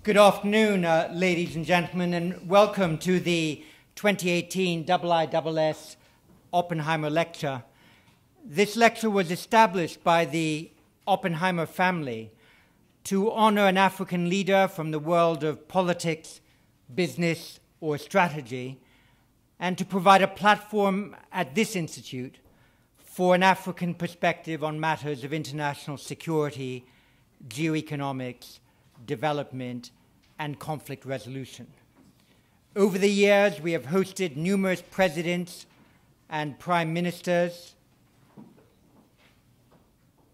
Good afternoon, ladies and gentlemen, and welcome to the 2018 IISS Oppenheimer Lecture. This lecture was established by the Oppenheimer family to honor an African leader from the world of politics, business, or strategy, and to provide a platform at this institute for an African perspective on matters of international security, geoeconomics, development, and conflict resolution. Over the years, we have hosted numerous presidents and prime ministers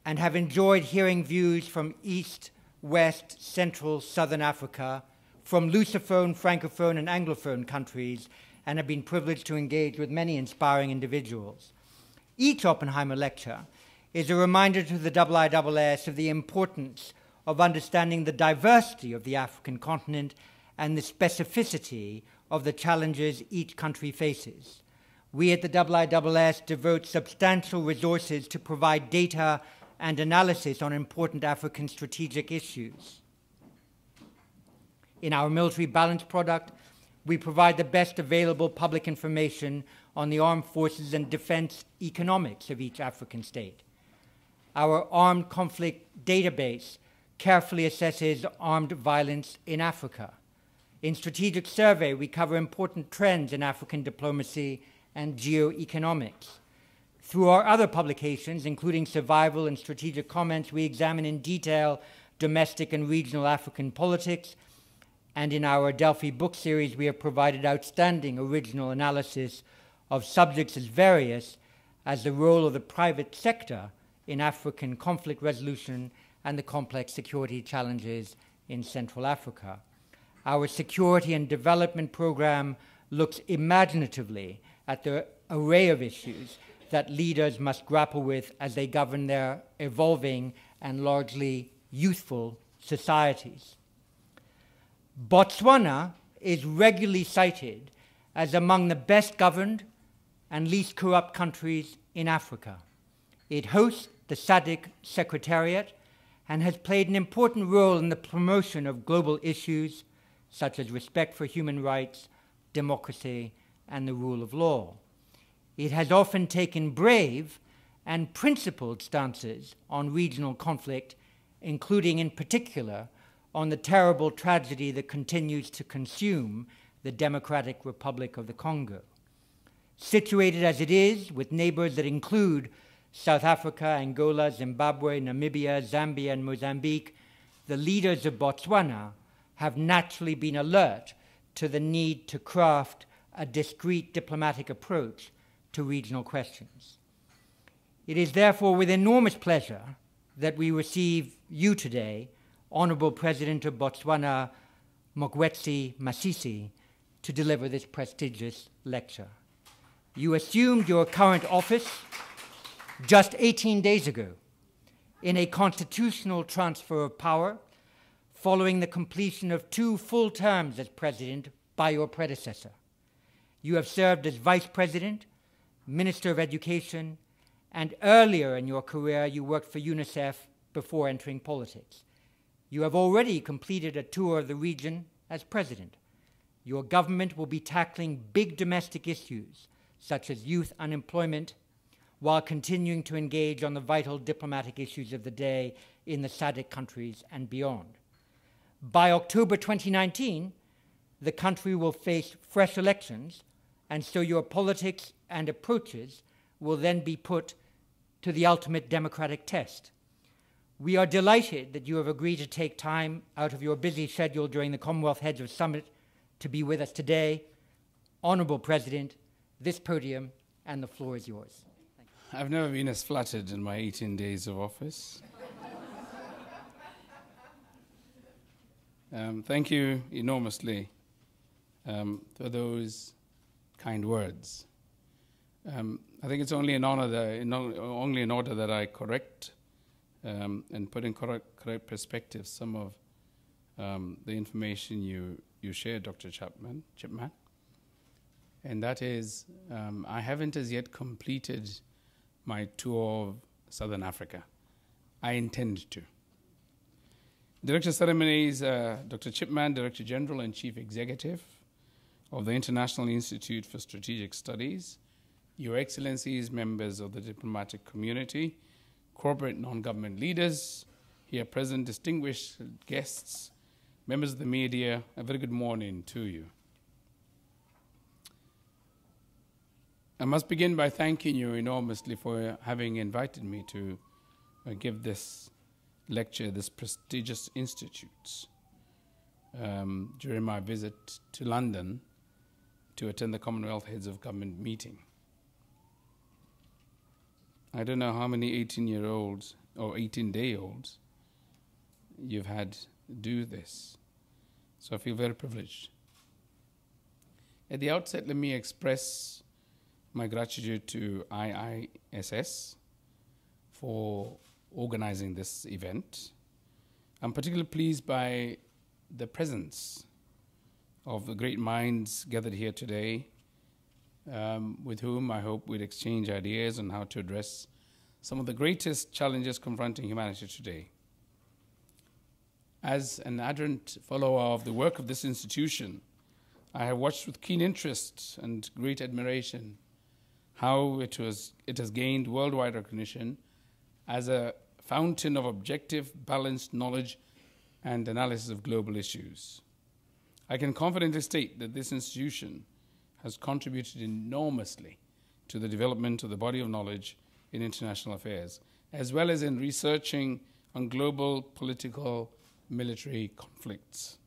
and have enjoyed hearing views from East, West, Central, Southern Africa, from Lusophone, Francophone, and Anglophone countries, and have been privileged to engage with many inspiring individuals. Each Oppenheimer lecture is a reminder to the IISS of the importance of understanding the diversity of the African continent and the specificity of the challenges each country faces. We at the IISS devote substantial resources to provide data and analysis on important African strategic issues. In our military balance product, we provide the best available public information on the armed forces and defense economics of each African state. Our armed conflict database carefully assesses armed violence in Africa. In Strategic Survey, we cover important trends in African diplomacy and geoeconomics. Through our other publications, including Survival and Strategic Comments, we examine in detail domestic and regional African politics, and in our Delphi book series, we have provided outstanding original analysis of subjects as various as the role of the private sector in African conflict resolution and the complex security challenges in Central Africa. Our security and development program looks imaginatively at the array of issues that leaders must grapple with as they govern their evolving and largely youthful societies. Botswana is regularly cited as among the best governed and least corrupt countries in Africa. It hosts the SADC Secretariat and has played an important role in the promotion of global issues such as respect for human rights, democracy, and the rule of law. It has often taken brave and principled stances on regional conflict, including in particular on the terrible tragedy that continues to consume the Democratic Republic of the Congo. Situated as it is, with neighbors that include South Africa, Angola, Zimbabwe, Namibia, Zambia, and Mozambique, the leaders of Botswana have naturally been alert to the need to craft a discreet diplomatic approach to regional questions. It is therefore with enormous pleasure that we receive you today, Honorable President of Botswana, Mokgweetsi Masisi, to deliver this prestigious lecture. You assumed your current office just 18 days ago in a constitutional transfer of power following the completion of 2 full terms as president by your predecessor. You have served as vice president, minister of education, and earlier in your career you worked for UNICEF before entering politics. You have already completed a tour of the region as president. Your government will be tackling big domestic issues such as youth unemployment, while continuing to engage on the vital diplomatic issues of the day in the SADC countries and beyond. By October 2019, the country will face fresh elections, and so your politics and approaches will then be put to the ultimate democratic test. We are delighted that you have agreed to take time out of your busy schedule during the Commonwealth Heads of Summit to be with us today. Honorable President, this podium and the floor is yours. I've never been as flattered in my 18 days of office. Thank you enormously for those kind words. I think it's only in order that I correct and put in correct perspective some of the information you shared, Dr. Chipman. And that is, I haven't as yet completed my tour of Southern Africa. I intend to. Director of Ceremonies, Dr. Chipman, Director General and Chief Executive of the International Institute for Strategic Studies, Your Excellencies, members of the diplomatic community, corporate non-government leaders, here present distinguished guests, members of the media, a very good morning to you. I must begin by thanking you enormously for having invited me to give this lecture, this prestigious institute, during my visit to London to attend the Commonwealth Heads of Government meeting. I don't know how many 18-year-olds or 18-day-olds you've had do this, so I feel very privileged. At the outset, let me express my gratitude to IISS for organizing this event. I'm particularly pleased by the presence of the great minds gathered here today, with whom I hope we'd exchange ideas on how to address some of the greatest challenges confronting humanity today. As an ardent follower of the work of this institution, I have watched with keen interest and great admiration how it has gained worldwide recognition as a fountain of objective, balanced knowledge and analysis of global issues. I can confidently state that this institution has contributed enormously to the development of the body of knowledge in international affairs, as well as in researching on global political military conflicts.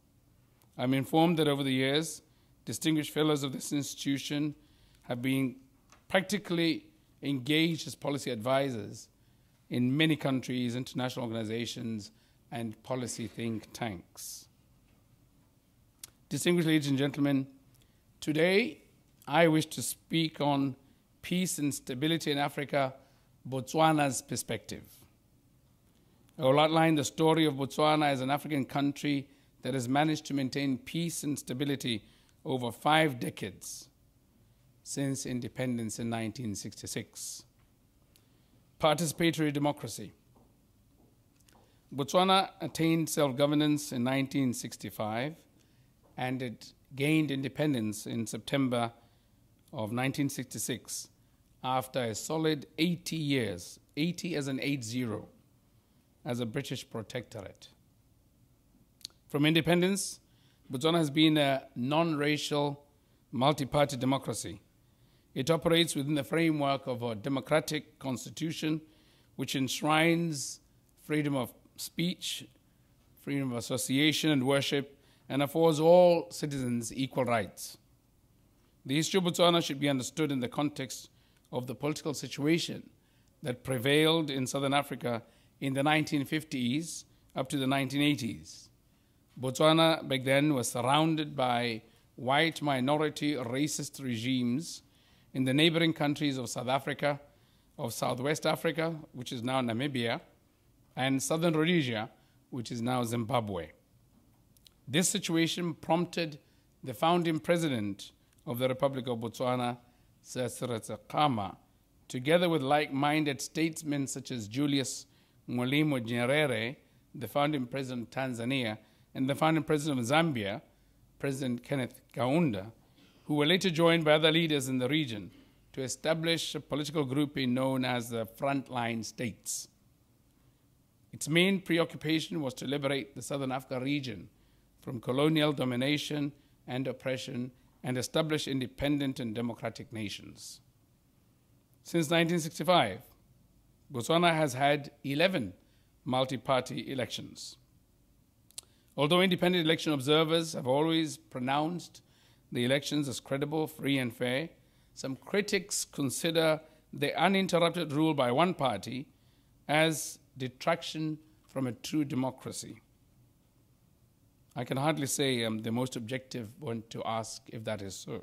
I'm informed that over the years, distinguished fellows of this institution have been practically engaged as policy advisors in many countries, international organizations, and policy think tanks. Distinguished ladies and gentlemen, today I wish to speak on peace and stability in Africa, Botswana's perspective. I will outline the story of Botswana as an African country that has managed to maintain peace and stability over 5 decades since independence in 1966. Participatory democracy. Botswana attained self-governance in 1965, and it gained independence in September of 1966 after a solid 80 years, 80 as an 80, as a British protectorate. From independence, Botswana has been a non-racial, multi-party democracy. It operates within the framework of a democratic constitution which enshrines freedom of speech, freedom of association and worship, and affords all citizens equal rights. The history of Botswana should be understood in the context of the political situation that prevailed in Southern Africa in the 1950s up to the 1980s. Botswana back then was surrounded by white minority racist regimes in the neighboring countries of South Africa, of Southwest Africa, which is now Namibia, and Southern Rhodesia, which is now Zimbabwe. This situation prompted the founding president of the Republic of Botswana, Sir Cyril Khama, together with like-minded statesmen such as Julius Malema Nyerere, the founding president of Tanzania, and the founding president of Zambia, President Kenneth Kaunda, who were later joined by other leaders in the region to establish a political grouping known as the Frontline States. Its main preoccupation was to liberate the Southern Africa region from colonial domination and oppression and establish independent and democratic nations. Since 1965, Botswana has had 11 multi-party elections. Although independent election observers have always pronounced the elections as credible, free, and fair, some critics consider the uninterrupted rule by one party as detraction from a true democracy. I can hardly say I'm the most objective one to ask if that is so,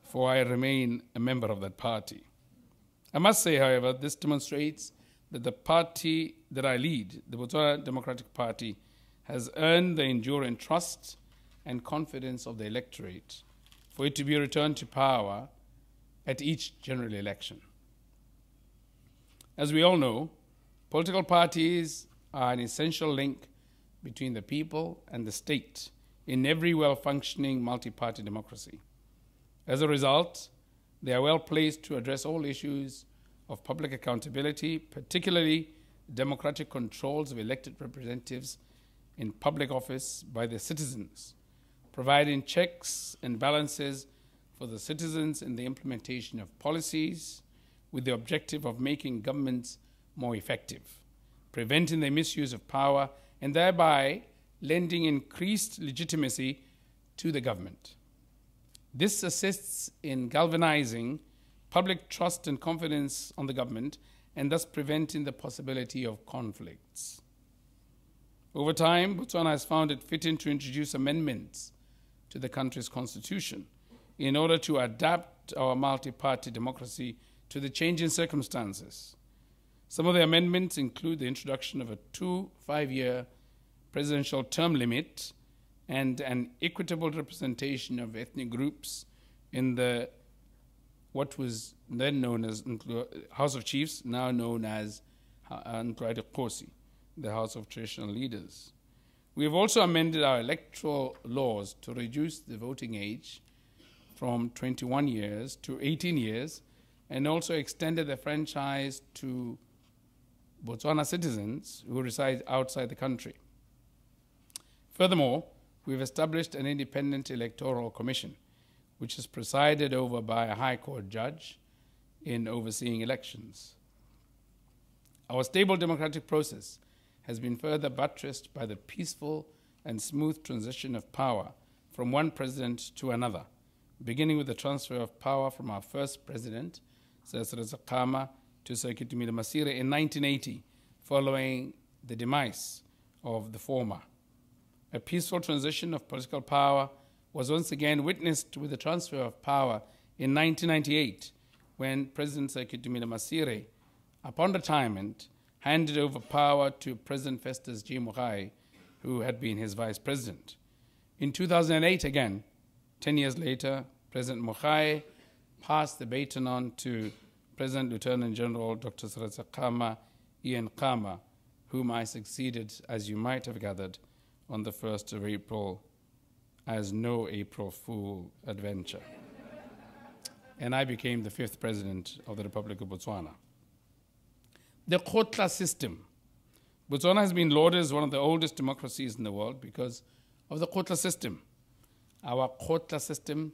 for I remain a member of that party. I must say, however, this demonstrates that the party that I lead, the Botswana Democratic Party, has earned the enduring trust and confidence of the electorate for it to be returned to power at each general election. As we all know, political parties are an essential link between the people and the state in every well-functioning multi-party democracy. As a result, they are well placed to address all issues of public accountability, particularly democratic controls of elected representatives in public office by the citizens, providing checks and balances for the citizens in the implementation of policies with the objective of making governments more effective, preventing the misuse of power, and thereby lending increased legitimacy to the government. This assists in galvanizing public trust and confidence on the government and thus preventing the possibility of conflicts. Over time, Botswana has found it fitting to introduce amendments to the country's constitution in order to adapt our multi-party democracy to the changing circumstances. Some of the amendments include the introduction of a 2 5-year presidential term limit and an equitable representation of ethnic groups in the what was then known as House of Chiefs, now known as Kosi, the House of Traditional Leaders. We have also amended our electoral laws to reduce the voting age from 21 years to 18 years and also extended the franchise to Botswana citizens who reside outside the country. Furthermore, we've established an independent electoral commission, which is presided over by a High Court judge in overseeing elections. Our stable democratic process has been further buttressed by the peaceful and smooth transition of power from one president to another, beginning with the transfer of power from our first president, Sir Khama, to Sir Kitumile Masire in 1980, following the demise of the former. A peaceful transition of political power was once again witnessed with the transfer of power in 1998, when President Sir Kitumile Masire, upon retirement, handed over power to President Festus G. Mogae, who had been his vice president. In 2008 again, 10 years later, President Mogae passed the baton on to President Lieutenant General Dr. Khama Ian Khama, whom I succeeded, as you might have gathered, on the 1st of April as no April Fool adventure. And I became the 5th president of the Republic of Botswana. The Khotla system. Botswana has been lauded as one of the oldest democracies in the world because of the Khotla system. Our Khotla system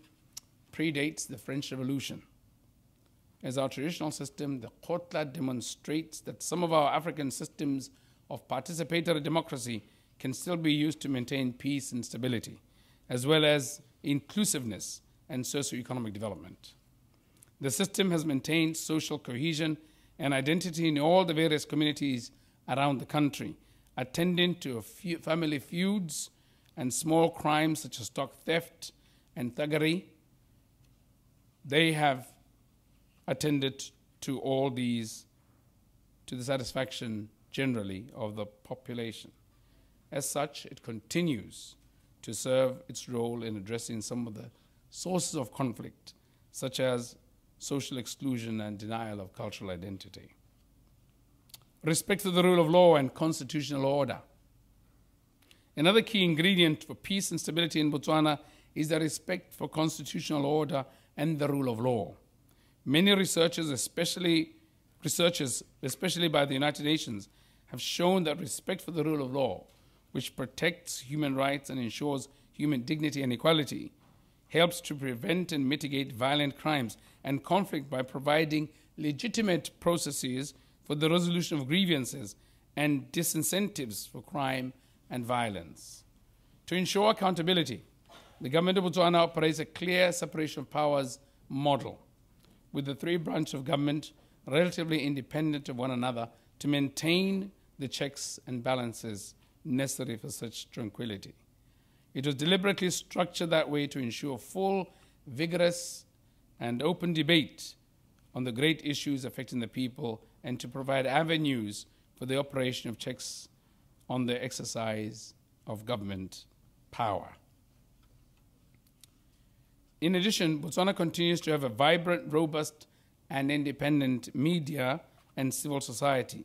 predates the French Revolution. As our traditional system, the Khotla demonstrates that some of our African systems of participatory democracy can still be used to maintain peace and stability, as well as inclusiveness and socio-economic development. The system has maintained social cohesion and identity in all the various communities around the country, attending to family feuds and small crimes such as stock theft and thuggery. They have attended to all these to the satisfaction generally of the population. As such, it continues to serve its role in addressing some of the sources of conflict, such as social exclusion and denial of cultural identity. Respect for the rule of law and constitutional order. Another key ingredient for peace and stability in Botswana is the respect for constitutional order and the rule of law. Many researchers, especially by the United Nations, have shown that respect for the rule of law, which protects human rights and ensures human dignity and equality, helps to prevent and mitigate violent crimes and conflict by providing legitimate processes for the resolution of grievances and disincentives for crime and violence. To ensure accountability, the government of Botswana operates a clear separation of powers model, with the three branches of government relatively independent of one another to maintain the checks and balances necessary for such tranquility. It was deliberately structured that way to ensure full, vigorous, and open debate on the great issues affecting the people and to provide avenues for the operation of checks on the exercise of government power. In addition, Botswana continues to have a vibrant, robust, and independent media and civil society.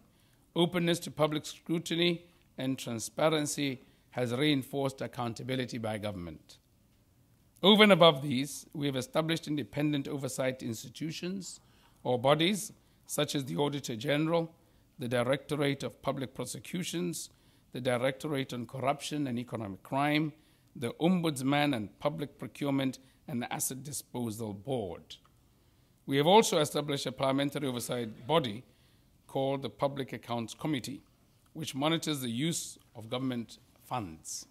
Openness to public scrutiny and transparency has reinforced accountability by government. Over and above these, we have established independent oversight institutions or bodies such as the Auditor General, the Directorate of Public Prosecutions, the Directorate on Corruption and Economic Crime, the Ombudsman and Public Procurement and Asset Disposal Board. We have also established a parliamentary oversight body called the Public Accounts Committee, which monitors the use of government funds.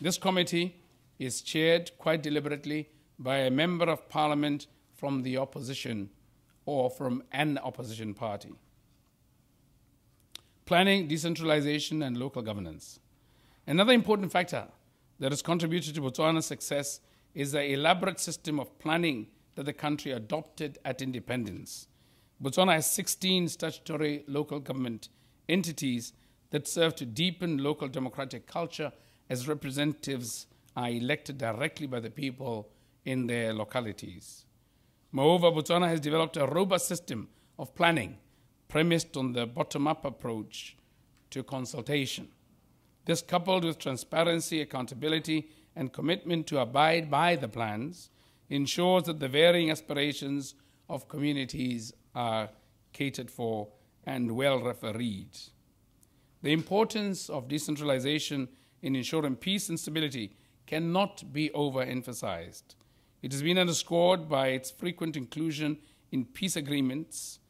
This committee is chaired quite deliberately by a member of parliament from the opposition or from an opposition party. Planning, decentralization, and local governance. Another important factor that has contributed to Botswana's success is the elaborate system of planning that the country adopted at independence. Botswana has 16 statutory local government entities that serve to deepen local democratic culture as representatives are elected directly by the people in their localities. Moreover, Botswana has developed a robust system of planning premised on the bottom-up approach to consultation. This, coupled with transparency, accountability, and commitment to abide by the plans, ensures that the varying aspirations of communities are catered for and well refereed. The importance of decentralization in ensuring peace and stability cannot be overemphasized. It has been underscored by its frequent inclusion in peace agreements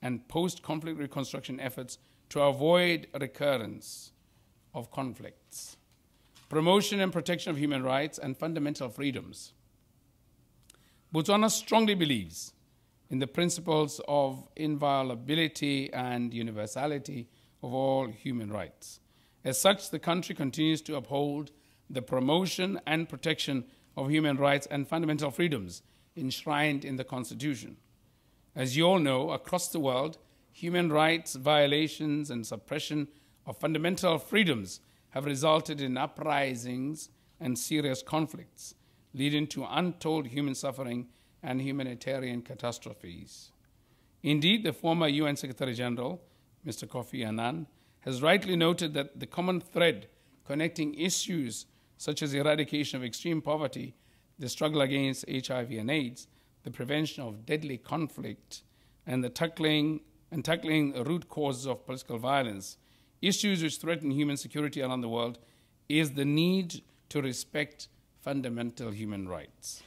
and post-conflict reconstruction efforts to avoid recurrence of conflicts, promotion and protection of human rights and fundamental freedoms. Botswana strongly believes in the principles of inviolability and universality of all human rights. As such, the country continues to uphold the promotion and protection of human rights and fundamental freedoms enshrined in the Constitution. As you all know, across the world, human rights violations and suppression of fundamental freedoms have resulted in uprisings and serious conflicts, leading to untold human suffering and humanitarian catastrophes. Indeed, the former UN Secretary General, Mr. Kofi Annan, has rightly noted that the common thread connecting issues such as eradication of extreme poverty, the struggle against HIV and AIDS, the prevention of deadly conflict, and the tackling root causes of political violence, issues which threaten human security around the world, is the need to respect fundamental human rights.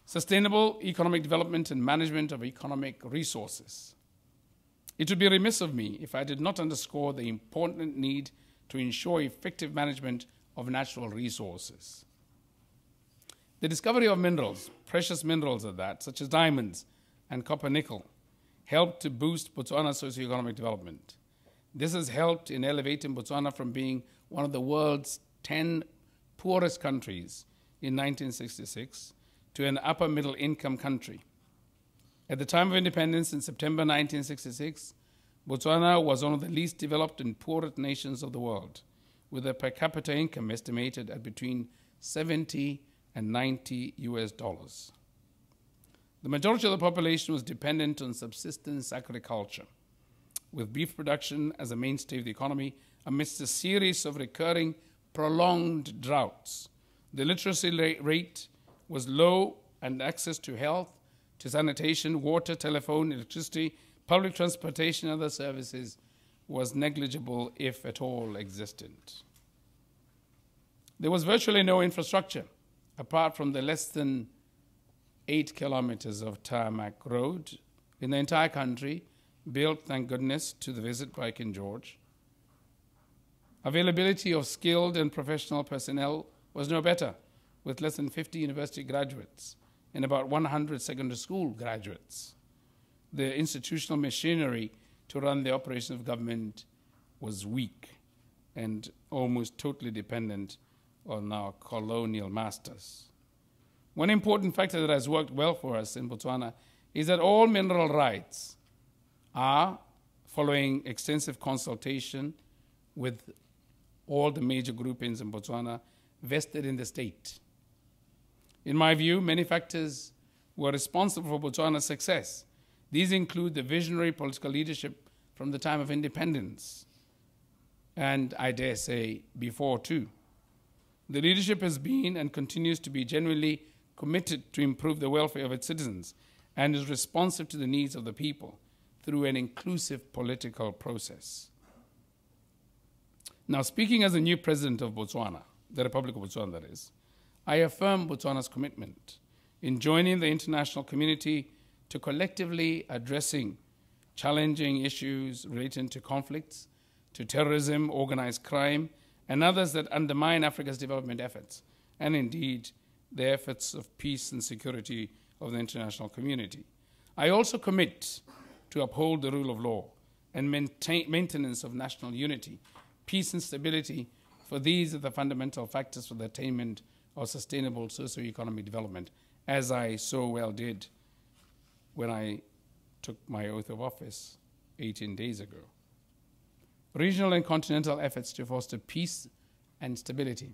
Sustainable economic development and management of economic resources. It would be remiss of me if I did not underscore the important need to ensure effective management of natural resources. The discovery of minerals, precious minerals at that, such as diamonds and copper nickel, helped to boost Botswana's socioeconomic development. This has helped in elevating Botswana from being one of the world's 10 poorest countries in 1966 to an upper middle income country. At the time of independence in September 1966, Botswana was one of the least developed and poorest nations of the world, with a per capita income estimated at between 70 and 90 US dollars. The majority of the population was dependent on subsistence agriculture, with beef production as a mainstay of the economy amidst a series of recurring prolonged droughts. The literacy rate was low, and access to health, to sanitation, water, telephone, electricity, public transportation, and other services was negligible, if at all existent. There was virtually no infrastructure, apart from the less than 8 kilometers of tarmac road in the entire country, built, thank goodness, to the visit by King George. Availability of skilled and professional personnel was no better, with less than 50 university graduates and about 100 secondary school graduates. The institutional machinery to run the operation of government was weak and almost totally dependent on our colonial masters. One important factor that has worked well for us in Botswana is that all mineral rights are, following extensive consultation with all the major groupings in Botswana, vested in the state. In my view, many factors were responsible for Botswana's success. These include the visionary political leadership from the time of independence, and I dare say before too. The leadership has been and continues to be genuinely committed to improve the welfare of its citizens and is responsive to the needs of the people through an inclusive political process. Now, speaking as the new president of Botswana, the Republic of Botswana that is, I affirm Botswana's commitment in joining the international community to collectively addressing challenging issues relating to conflicts, to terrorism, organized crime, and others that undermine Africa's development efforts, and indeed the efforts of peace and security of the international community. I also commit to uphold the rule of law and maintenance of national unity, peace and stability, for these are the fundamental factors for the attainment of sustainable socio-economic development, as I so well did when I took my oath of office 18 days ago. Regional and continental efforts to foster peace and stability.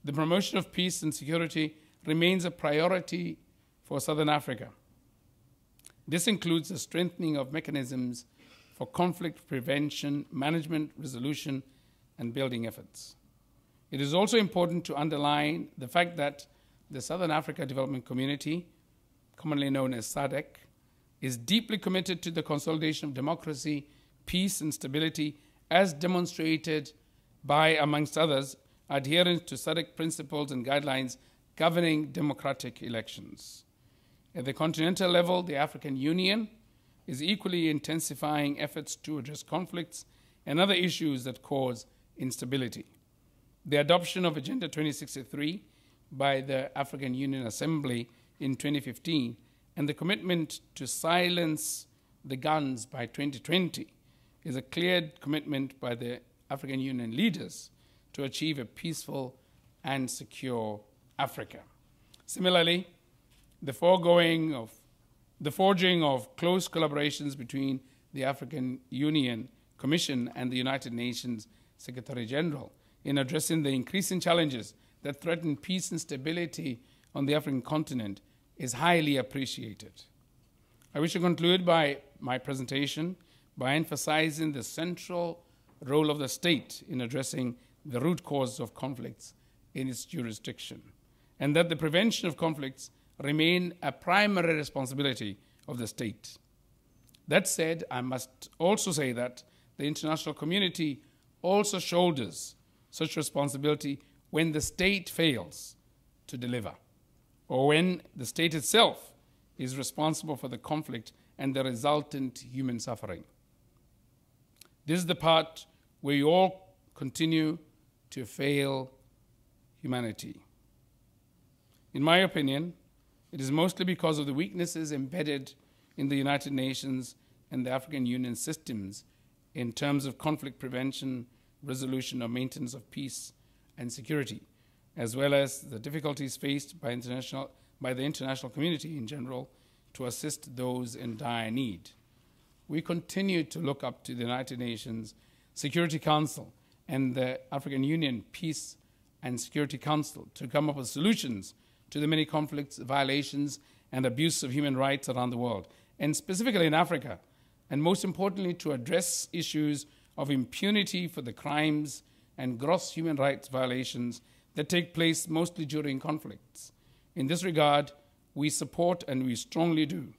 The promotion of peace and security remains a priority for Southern Africa. This includes the strengthening of mechanisms for conflict prevention, management, resolution, and building efforts. It is also important to underline the fact that the Southern Africa Development Community, commonly known as SADC, is deeply committed to the consolidation of democracy, peace, and stability, as demonstrated by, amongst others, adherence to SADC principles and guidelines governing democratic elections. At the continental level, the African Union is equally intensifying efforts to address conflicts and other issues that cause instability. The adoption of Agenda 2063 by the African Union Assembly in 2015 and the commitment to silence the guns by 2020 is a clear commitment by the African Union leaders to achieve a peaceful and secure Africa. Similarly, the forging of close collaborations between the African Union Commission and the United Nations Secretary General in addressing the increasing challenges that threaten peace and stability on the African continent is highly appreciated. I wish to conclude my presentation by emphasizing the central role of the state in addressing the root causes of conflicts in its jurisdiction, and that the prevention of conflicts remain a primary responsibility of the state. That said, I must also say that the international community also shoulders such responsibility when the state fails to deliver, or when the state itself is responsible for the conflict and the resultant human suffering. This is the part where you all continue to fail humanity. In my opinion, it is mostly because of the weaknesses embedded in the United Nations and the African Union systems in terms of conflict prevention, resolution, or maintenance of peace and security, as well as the difficulties faced by the international community in general to assist those in dire need. We continue to look up to the United Nations Security Council and the African Union Peace and Security Council to come up with solutions to the many conflicts, violations, and abuse of human rights around the world, and specifically in Africa, and most importantly, to address issues of impunity for the crimes and gross human rights violations that take place mostly during conflicts. In this regard, we support, and we strongly do,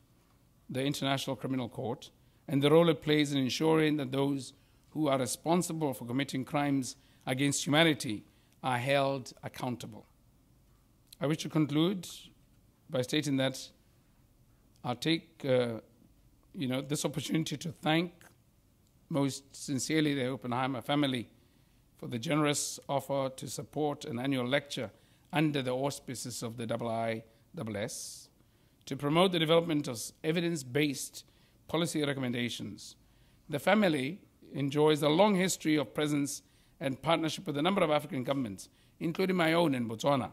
the International Criminal Court and the role it plays in ensuring that those who are responsible for committing crimes against humanity are held accountable. I wish to conclude by stating that I'll take this opportunity to thank most sincerely the Oppenheimer family for the generous offer to support an annual lecture under the auspices of the IISS to promote the development of evidence-based policy recommendations. The family enjoys a long history of presence and partnership with a number of African governments, including my own in Botswana.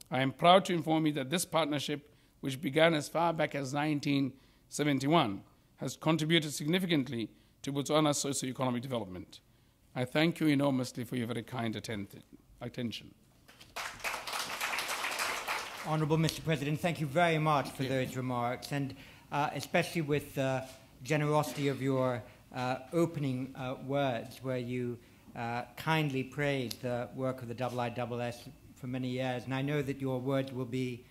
I am proud to inform you that this partnership, which began as far back as 1971, has contributed significantly to Botswana's socio-economic development. I thank you enormously for your very kind attention. Honourable Mr. President, thank you very much for those remarks, and especially with the generosity of your opening words where you kindly praised the work of the IISS for many years. And I know that your words will be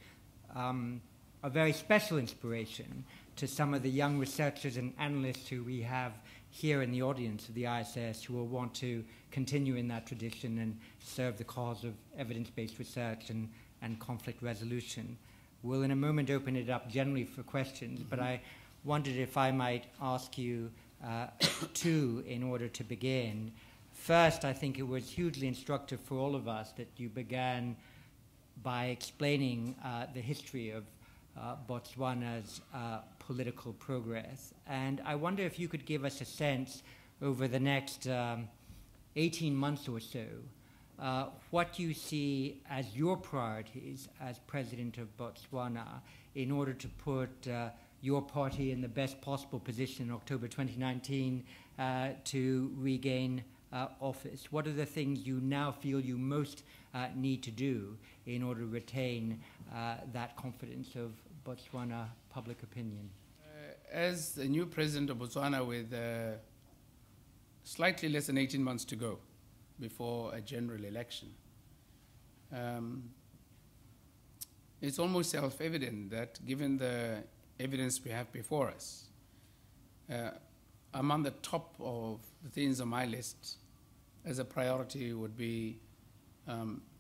a very special inspiration to some of the young researchers and analysts who we have here in the audience of the IISS who will want to continue in that tradition and serve the cause of evidence-based research and conflict resolution. We'll in a moment open it up generally for questions, but I wondered if I might ask you two in order to begin. First, I think it was hugely instructive for all of us that you began by explaining the history of Botswana's political progress. And I wonder if you could give us a sense over the next 18 months or so what you see as your priorities as president of Botswana in order to put your party in the best possible position in October 2019 to regain office. What are the things you now feel you most need to do in order to retain that confidence of Botswana public opinion? As the new president of Botswana with slightly less than 18 months to go before a general election, it's almost self-evident that given the evidence we have before us, among the top of the things on my list as a priority would be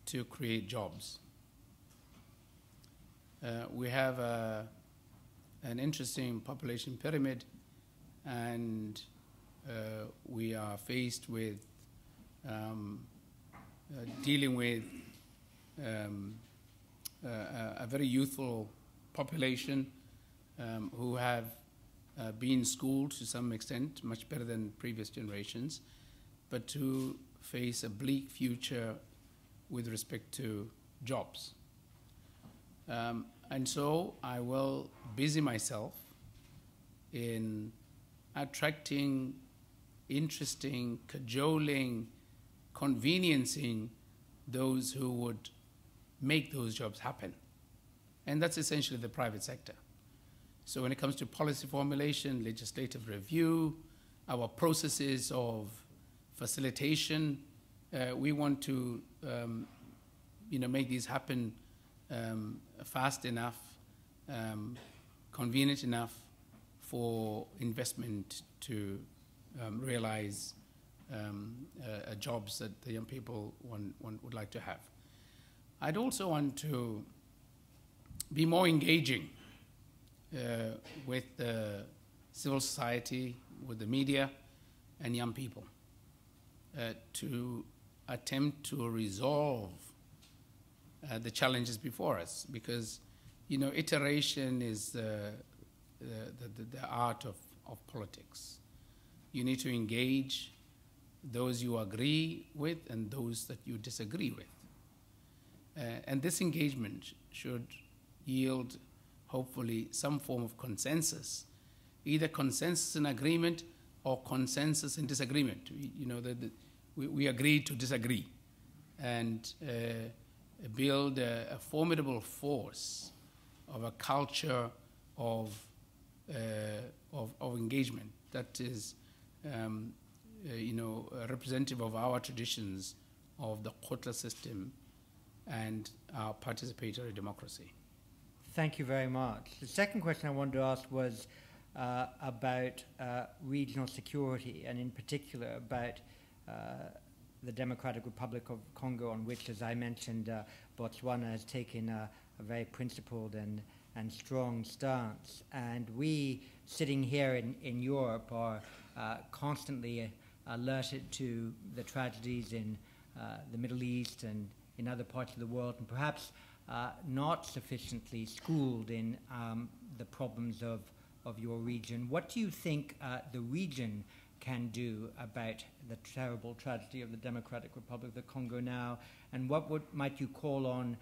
to create jobs. We have an interesting population pyramid, and we are faced with dealing with a very youthful population who have been schooled to some extent, much better than previous generations, but who face a bleak future with respect to jobs. And so I will busy myself in attracting, interesting, cajoling, conveniencing those who would make those jobs happen. And that's essentially the private sector. So when it comes to policy formulation, legislative review, our processes of facilitation, we want to make these happen fast enough, convenient enough for investment to realize jobs that the young people would like to have. I'd also want to be more engaging with the civil society, with the media, and young people to attempt to resolve the challenges before us, because iteration is the art of politics. You need to engage those you agree with and those that you disagree with. And this engagement should yield, hopefully, some form of consensus, either consensus in agreement or consensus in disagreement. We agree to disagree, and build a formidable force of a culture of engagement that is representative of our traditions of the Kotla system and our participatory democracy. Thank you very much. The second question I wanted to ask was about regional security, and in particular about the Democratic Republic of Congo, on which, as I mentioned, Botswana has taken a very principled and strong stance. And we, sitting here in Europe, are constantly alerted to the tragedies in the Middle East and in other parts of the world, and perhaps not sufficiently schooled in the problems of your region. What do you think the region can do about the terrible tragedy of the Democratic Republic of the Congo now, and what might you call on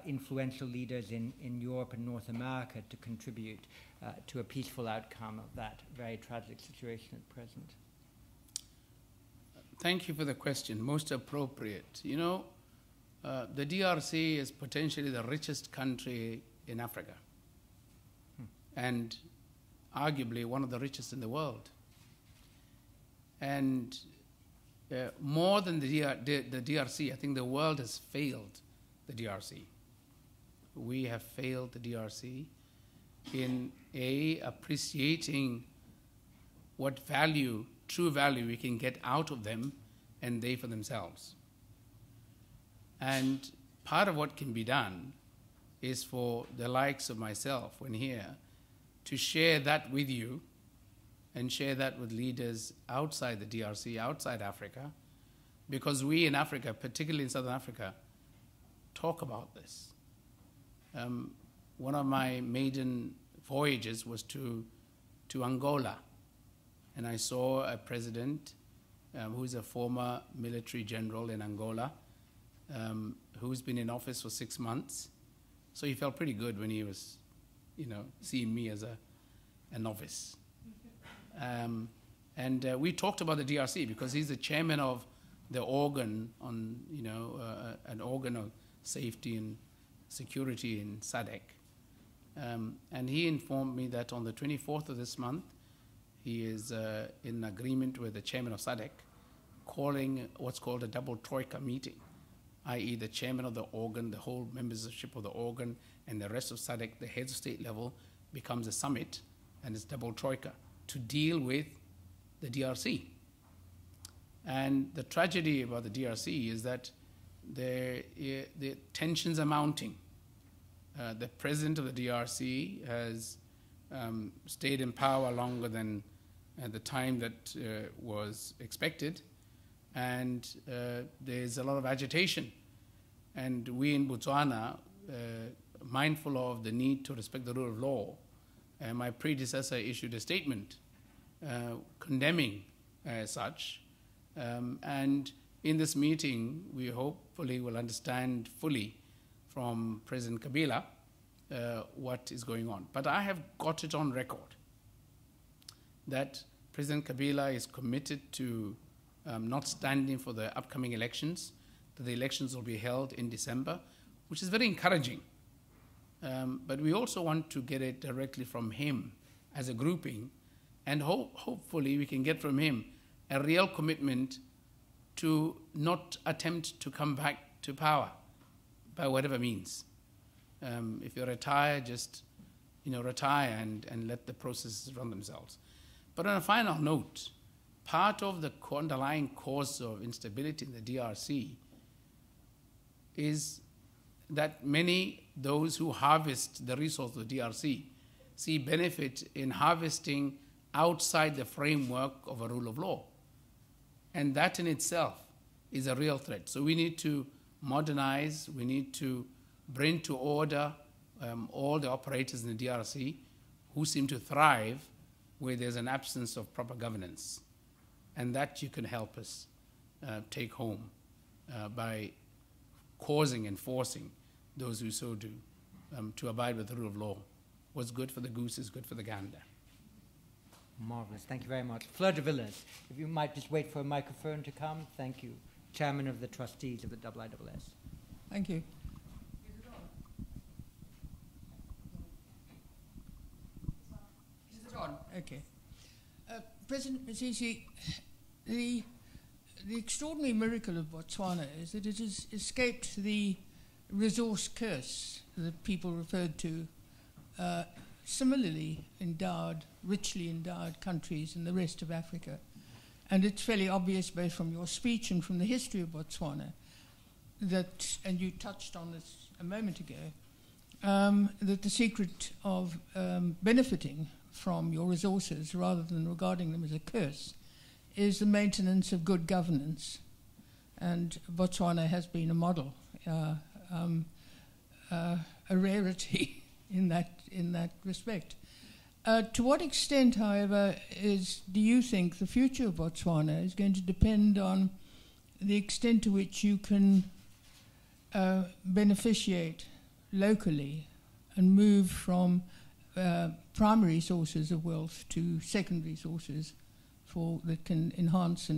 influential leaders in Europe and North America to contribute to a peaceful outcome of that very tragic situation at present? Thank you for the question, most appropriate. The DRC is potentially the richest country in Africa, and arguably one of the richest in the world. And more than the DRC, I think the world has failed the DRC. We have failed the DRC in appreciating what value, true value, we can get out of them and they for themselves. And part of what can be done is for the likes of myself when here to share that with you and share that with leaders outside the DRC, outside Africa, because we in Africa, particularly in Southern Africa, talk about this. One of my maiden voyages was to Angola, and I saw a president who's a former military general in Angola, who's been in office for 6 months. So he felt pretty good when he was, seeing me as a novice. And we talked about the DRC because he's the chairman of the organ on, an organ of safety and security in SADC. And he informed me that on the 24th of this month, he is in agreement with the chairman of SADC, calling what's called a double troika meeting, i.e. the chairman of the organ, the whole membership of the organ, and the rest of SADC, the heads of state level, becomes a summit, and it's double troika, to deal with the DRC. And the tragedy about the DRC is that the tensions are mounting. The president of the DRC has stayed in power longer than the time that was expected, and there's a lot of agitation. And we in Botswana, mindful of the need to respect the rule of law, my predecessor issued a statement condemning such. And in this meeting, we hopefully will understand fully from President Kabila what is going on. But I have got it on record that President Kabila is committed to not standing for the upcoming elections, that the elections will be held in December, which is very encouraging. But we also want to get it directly from him as a grouping, and hopefully we can get from him a real commitment to not attempt to come back to power by whatever means. If you retire, just retire and let the processes run themselves. But on a final note, part of the underlying cause of instability in the DRC is that those who harvest the resource of the DRC see benefit in harvesting outside the framework of a rule of law. And that in itself is a real threat. So we need to modernize, we need to bring to order all the operators in the DRC who seem to thrive where there's an absence of proper governance. And that you can help us take home by causing and forcing those who so do to abide with the rule of law. What's good for the goose is good for the gander. Marvelous. Thank you very much. Fleur de Villiers, if you might just wait for a microphone to come. Thank you. Chairman of the Trustees of the IISS. Thank you. Is it on? Okay. President Masisi, the extraordinary miracle of Botswana is that it has escaped the resource curse that people referred to, similarly endowed, richly endowed countries in the rest of Africa. And it's fairly obvious both from your speech and from the history of Botswana that, and you touched on this a moment ago, that the secret of benefiting from your resources rather than regarding them as a curse is the maintenance of good governance. And Botswana has been a model, a rarity in that respect. To what extent, however, do you think the future of Botswana is going to depend on the extent to which you can beneficiate locally and move from primary sources of wealth to secondary sources that can enhance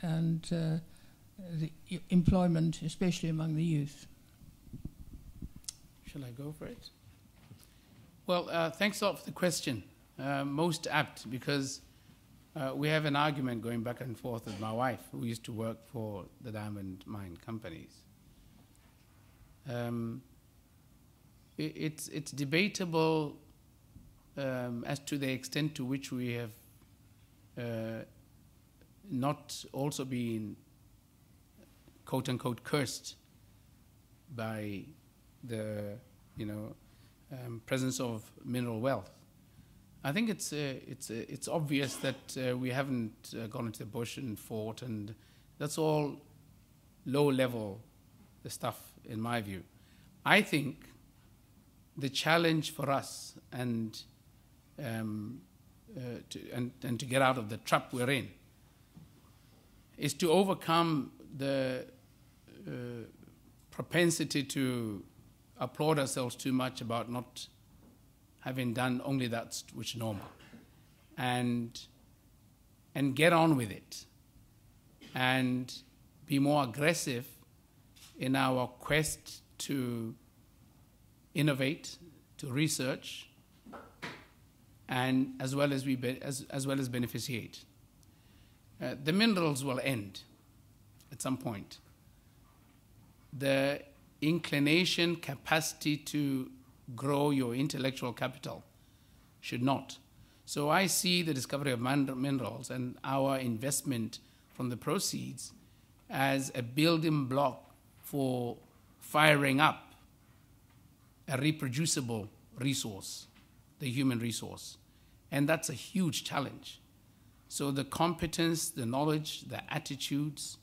and the employment, especially among the youth? Shall I go for it? Well, thanks a lot for the question. Most apt, because we have an argument going back and forth with my wife, who used to work for the diamond mine companies. It's debatable as to the extent to which we have not also been, quote unquote, cursed by the presence of mineral wealth. I think it's obvious that we haven't gone into the bush and fought, and that's all low-level stuff in my view. I think the challenge for us and to get out of the trap we're in is to overcome the propensity to applaud ourselves too much about not having done only that which is normal, and get on with it, and be more aggressive in our quest to innovate, to research, and as well as beneficiate. The minerals will end at some point. The inclination, capacity to grow your intellectual capital should not. So I see the discovery of minerals and our investment from the proceeds as a building block for firing up a reproducible resource, the human resource. And that's a huge challenge. So the competence, the knowledge, the attitudes,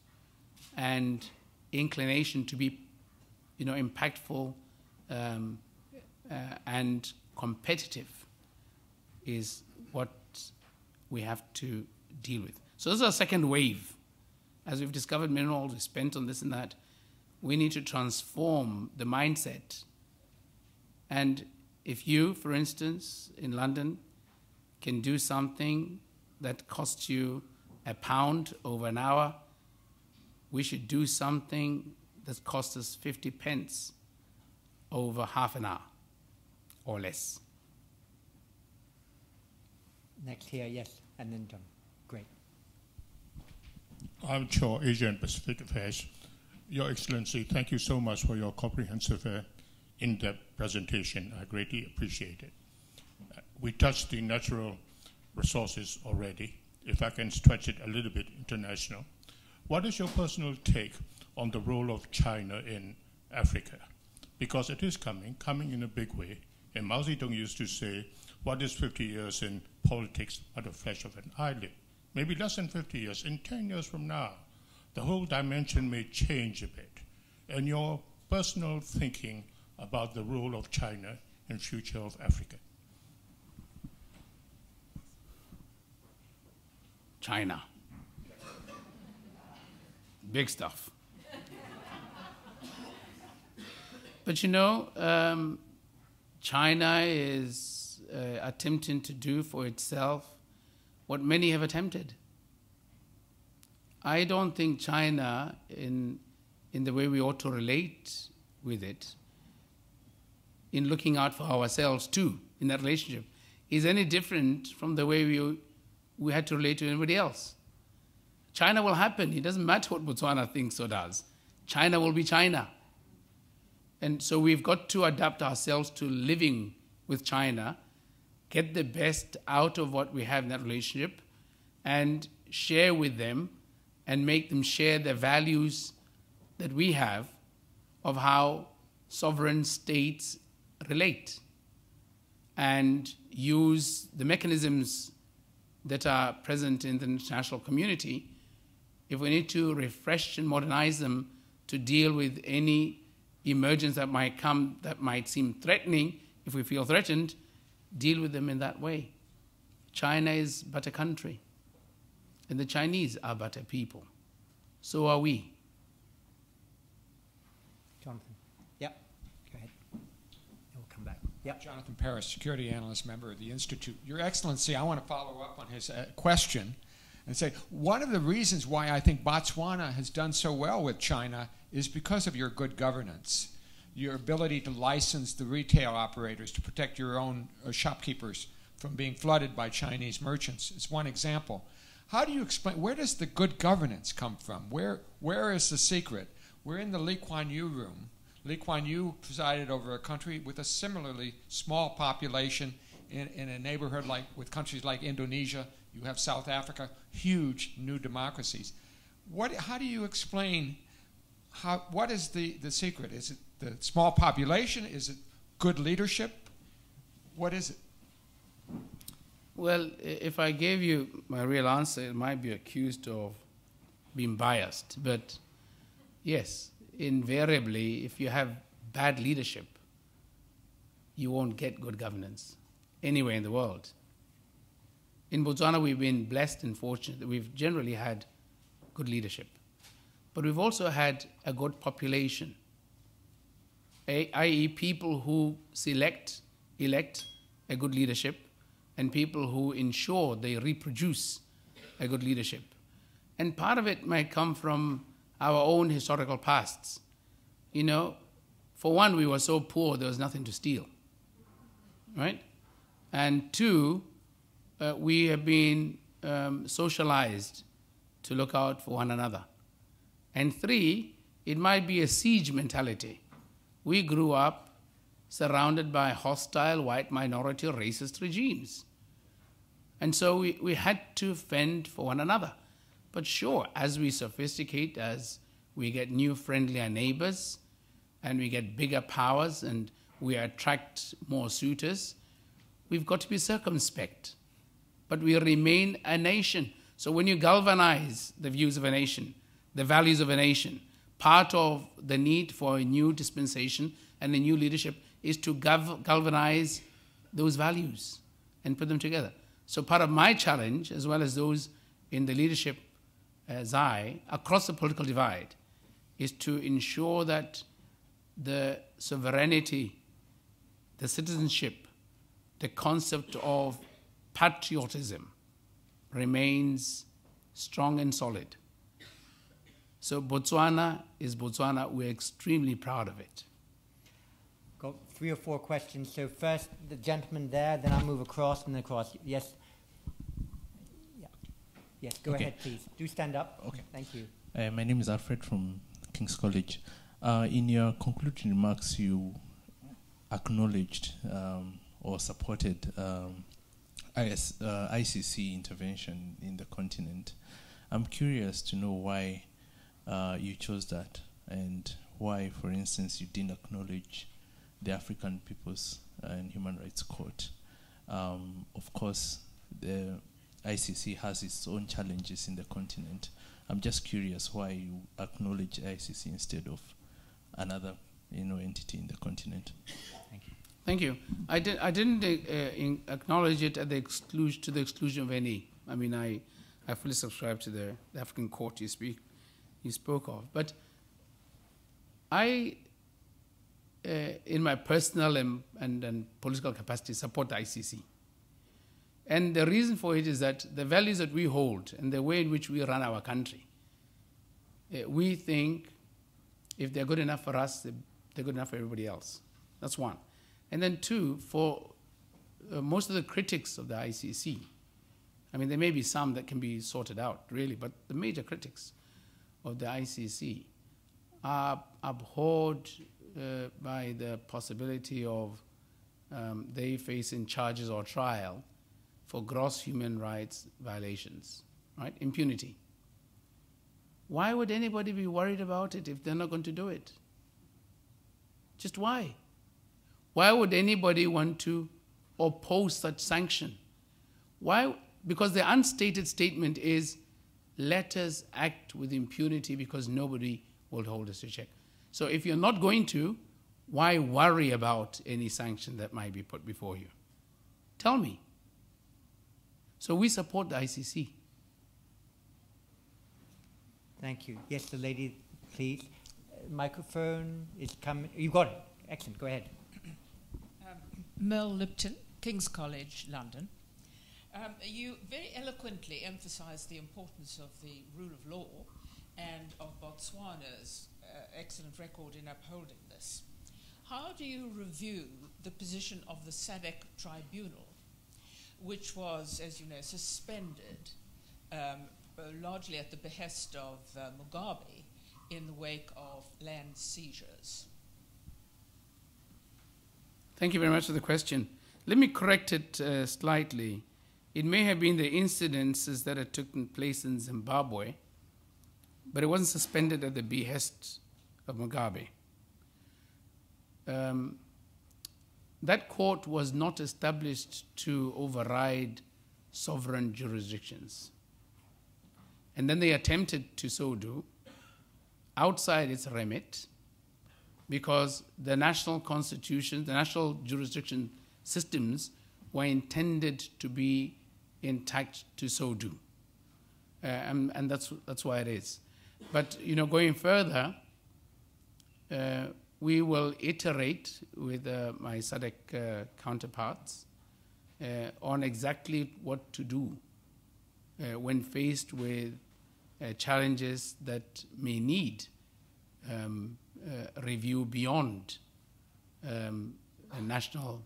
and inclination to be, impactful and competitive is what we have to deal with. So this is our second wave. As we've discovered minerals, we spent on this and that. We need to transform the mindset. And if you, for instance, in London, can do something that costs you £1 over an hour, we should do something that costs us 50 pence over half an hour or less. Next here, yes, and then John. Great. I'm Chair, Asia and Pacific Affairs. Your Excellency, thank you so much for your comprehensive, in-depth presentation. I greatly appreciate it. We touched the natural resources already. If I can stretch it a little bit international, what is your personal take on the role of China in Africa? Because it is coming in a big way. And Mao Zedong used to say, what is 50 years in politics but the flesh of an eyelid? Maybe less than 50 years. In 10 years from now, the whole dimension may change a bit. And your personal thinking about the role of China in future of Africa? China. Big stuff. But China is attempting to do for itself what many have attempted. I don't think China, in the way we ought to relate with it, in looking out for ourselves too, in that relationship, is any different from the way we had to relate to anybody else. China will happen. It doesn't matter what Botswana thinks or does. China will be China. And so we've got to adapt ourselves to living with China, get the best out of what we have in that relationship, and share with them and make them share the values that we have of how sovereign states relate, and use the mechanisms that are present in the international community. If we need to refresh and modernize them to deal with any emergence that might come that might seem threatening, if we feel threatened, deal with them in that way. China is but a country, and the Chinese are but a people. So are we. Jonathan. Yep. Go ahead. We'll come back. Yep. Jonathan Paris, security analyst, member of the Institute. Your Excellency, I want to follow up on his question and say, one of the reasons why I think Botswana has done so well with China is because of your good governance, your ability to license the retail operators, to protect your own shopkeepers from being flooded by Chinese merchants. It's one example. How do you explain, where does the good governance come from? Where is the secret? We're in the Lee Kuan Yew room. Lee Kuan Yew presided over a country with a similarly small population in a neighborhood with countries like Indonesia. You have South Africa, huge new democracies. How do you explain, what is the secret? Is it the small population? Is it good leadership? What is it? Well, if I gave you my real answer, it might be accused of being biased. But yes, invariably, if you have bad leadership, you won't get good governance anywhere in the world. In Botswana, we've been blessed and fortunate that we've generally had good leadership. But we've also had a good population, i.e. people who elect a good leadership, and people who ensure they reproduce a good leadership. And part of it might come from our own historical pasts. You know, for one, we were so poor there was nothing to steal, right? And two, we have been socialized to look out for one another. And three, it might be a siege mentality. We grew up surrounded by hostile white minority racist regimes. And so we had to fend for one another. But sure, as we sophisticate, as we get new friendlier neighbors, and we get bigger powers, and we attract more suitors, we've got to be circumspect. But we remain a nation. So when you galvanize the views of a nation, the values of a nation, part of the need for a new dispensation and a new leadership is to galvanize those values and put them together. So part of my challenge, as well as those in the leadership Zai, across the political divide, is to ensure that the sovereignty, the citizenship, the concept of patriotism remains strong and solid. So Botswana is Botswana. We're extremely proud of it. Got 3 or 4 questions. So first, the gentleman there, then I'll move across and then across. Yes. Yeah. Yes, go ahead, please. Do stand up. Okay. Thank you. My name is Alfred from King's College. In your concluding remarks, you acknowledged or supported ICC intervention in the continent. I'm curious to know why you chose that, and why, for instance, you didn't acknowledge the African People's and Human Rights Court. Of course, the ICC has its own challenges in the continent. I'm just curious why you acknowledge ICC instead of another, entity in the continent. Thank you. Thank you. I didn't acknowledge it at the to the exclusion of any. I mean, I fully subscribe to the African court you spoke of. But I, in my personal and political capacity, support the ICC. And the reason for it is that the values that we hold and the way in which we run our country, we think if they're good enough for us, they're good enough for everybody else. That's one. And then two, for most of the critics of the ICC, I mean, there may be some that can be sorted out, really, but the major critics of the ICC are abhorred by the possibility of they facing charges or trial for gross human rights violations, right? Impunity. Why would anybody be worried about it if they're not going to do it? Just why? Why would anybody want to oppose such sanction? Why? Because the unstated statement is, let us act with impunity because nobody will hold us to check. So if you're not going to, why worry about any sanction that might be put before you? Tell me. So we support the ICC. Thank you. Yes, the lady, please. Microphone is coming. You got it. Excellent. Go ahead. Merle Lipton, King's College, London. You very eloquently emphasized the importance of the rule of law and of Botswana's excellent record in upholding this. How do you review the position of the SADC tribunal, which was, as you know, suspended largely at the behest of Mugabe in the wake of land seizures. Thank you very much for the question. Let me correct it slightly. It may have been the incidences that had taken place in Zimbabwe, but it wasn't suspended at the behest of Mugabe. That court was not established to override sovereign jurisdictions. And then they attempted to so do outside its remit, because the national constitution, the national jurisdiction systems were intended to be intact to so do. And that's why it is. But, going further, we will iterate with my SADC counterparts on exactly what to do when faced with challenges that may need review beyond national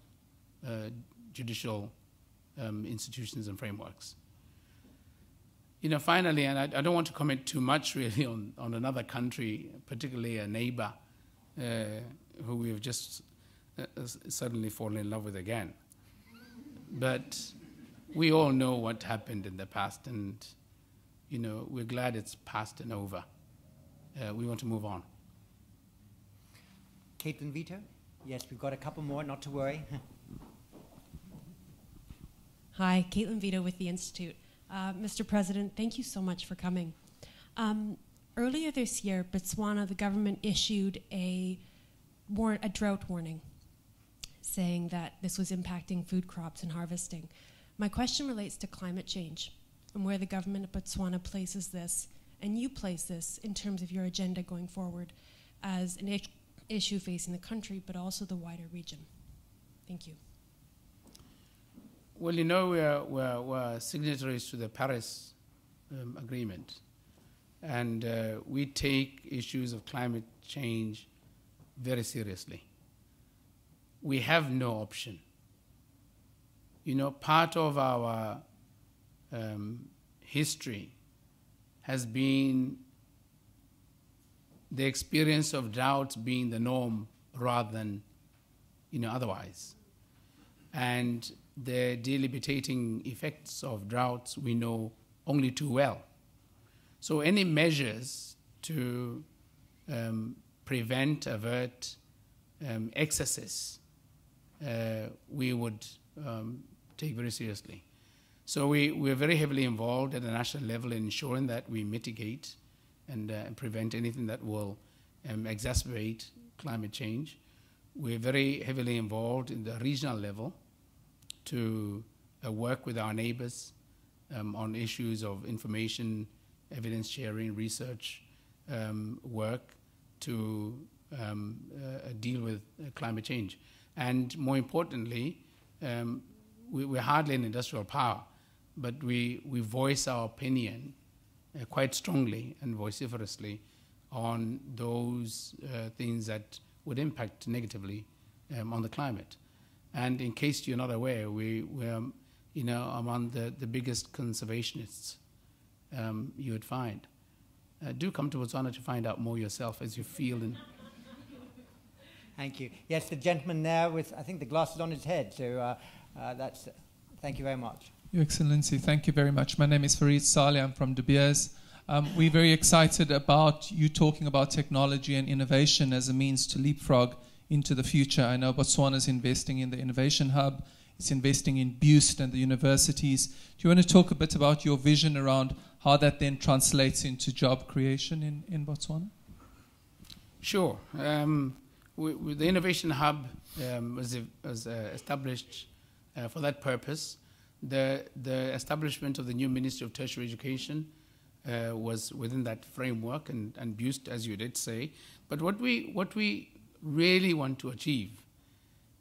judicial institutions and frameworks. Finally, and I don't want to comment too much really on another country, particularly a neighbor who we have just suddenly fallen in love with again. But we all know what happened in the past, and we're glad it's past and over. We want to move on. Caitlin Vito? Yes, we've got a couple more, not to worry. Hi, Caitlin Vito with the Institute. Mr. President, thank you so much for coming. Earlier this year, Botswana, the government issued a drought warning, saying that this was impacting food crops and harvesting. My question relates to climate change and where the government of Botswana places this, and you place this in terms of your agenda going forward as an issue facing the country, but also the wider region. Thank you. Well, we're signatories to the Paris Agreement, and we take issues of climate change very seriously. We have no option. Part of our history has been the experience of droughts being the norm rather than, otherwise. And the debilitating effects of droughts we know only too well. So any measures to prevent, avert excesses, we would take very seriously. So we're very heavily involved at the national level in ensuring that we mitigate and prevent anything that will exacerbate climate change. We're very heavily involved in the regional level to work with our neighbors on issues of information, evidence sharing, research work to deal with climate change. And more importantly, we're hardly an industrial power, but we voice our opinion quite strongly and vociferously on those things that would impact negatively on the climate. And in case you're not aware, we're among the biggest conservationists you would find. Do come to Botswana to find out more yourself as you feel. Thank you. Yes, the gentleman there with, I think, the glasses on his head. So thank you very much. Your Excellency, thank you very much. My name is Farid Saleh. I'm from De Beers. We're very excited about you talking about technology and innovation as a means to leapfrog into the future. I know Botswana is investing in the Innovation Hub. It's investing in BOOST and the universities. Do you want to talk a bit about your vision around how that then translates into job creation in Botswana? Sure. The Innovation Hub was established for that purpose. The establishment of the new Ministry of Tertiary Education was within that framework and BOOST, as you did say. But what we really want to achieve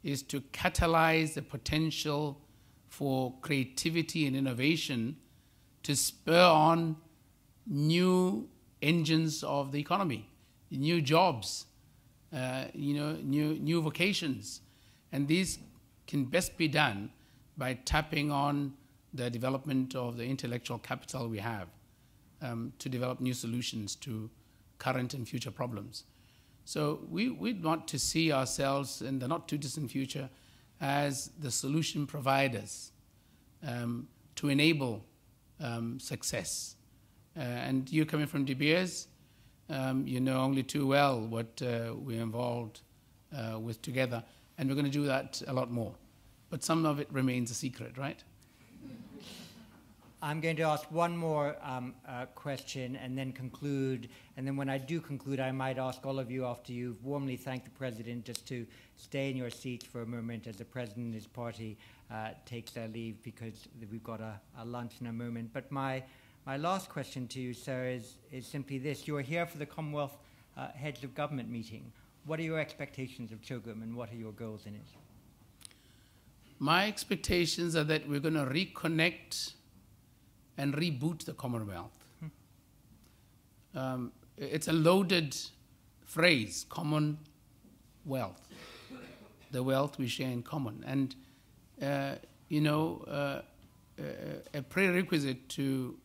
is to catalyze the potential for creativity and innovation to spur on new engines of the economy, new jobs, new vocations. And these can best be done by tapping on the development of the intellectual capital we have to develop new solutions to current and future problems. So we want to see ourselves in the not too distant future as the solution providers to enable success. And you coming from De Beers, you know only too well what we're involved with together, and we're going to do that a lot more. But some of it remains a secret, right? I'm going to ask one more question and then conclude. And then when I do conclude, I might ask all of you, after you've warmly thanked the President, just to stay in your seats for a moment as the President and his party takes their leave, because we've got a lunch in a moment. But my last question to you, sir, is simply this. You're here for the Commonwealth Heads of Government meeting. What are your expectations of CHOGM, and what are your goals in it? My expectations are that we're going to reconnect and reboot the Commonwealth. It's a loaded phrase, common wealth, the wealth we share in common. And, a prerequisite to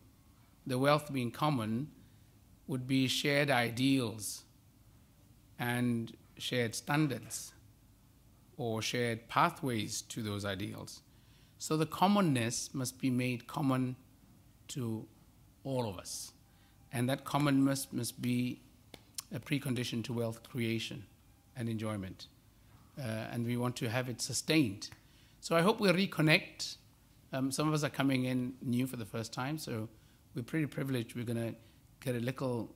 the wealth being common would be shared ideals and shared standards or shared pathways to those ideals. So the commonness must be made common to all of us. And that commonness must be a precondition to wealth creation and enjoyment. And we want to have it sustained. So I hope we'll reconnect. Some of us are coming in new for the first time, so we're pretty privileged. We're going to get a little,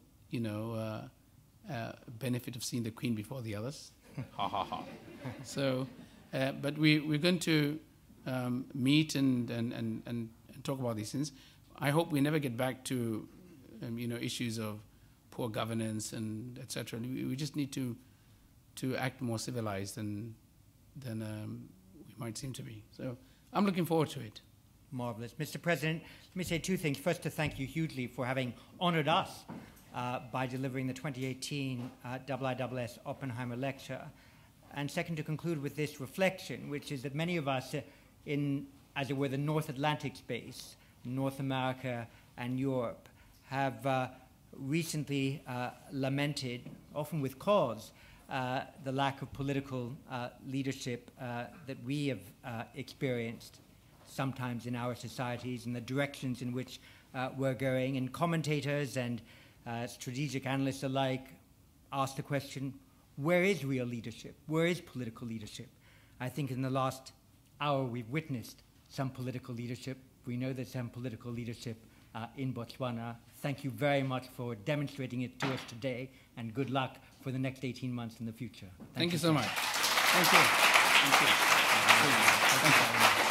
benefit of seeing the Queen before the others. Ha, ha, ha. So, but we're going to meet and talk about these things. I hope we never get back to, issues of poor governance and etc. We just need to act more civilized than we might seem to be. So I'm looking forward to it. Marvelous. Mr. President, let me say two things. First, to thank you hugely for having honored us by delivering the 2018 IISS Oppenheimer Lecture. And second, to conclude with this reflection, which is that many of us in, as it were, the North Atlantic space, North America and Europe, have recently lamented, often with cause, the lack of political leadership that we have experienced sometimes in our societies, and the directions in which we're going. And commentators and strategic analysts alike ask the question, where is real leadership? Where is political leadership? I think in the last hour we've witnessed some political leadership. We know there's some political leadership in Botswana. Thank you very much for demonstrating it to us today, and good luck for the next 18 months in the future. Thank you so much. Thank you. Thank you. Thank you very much.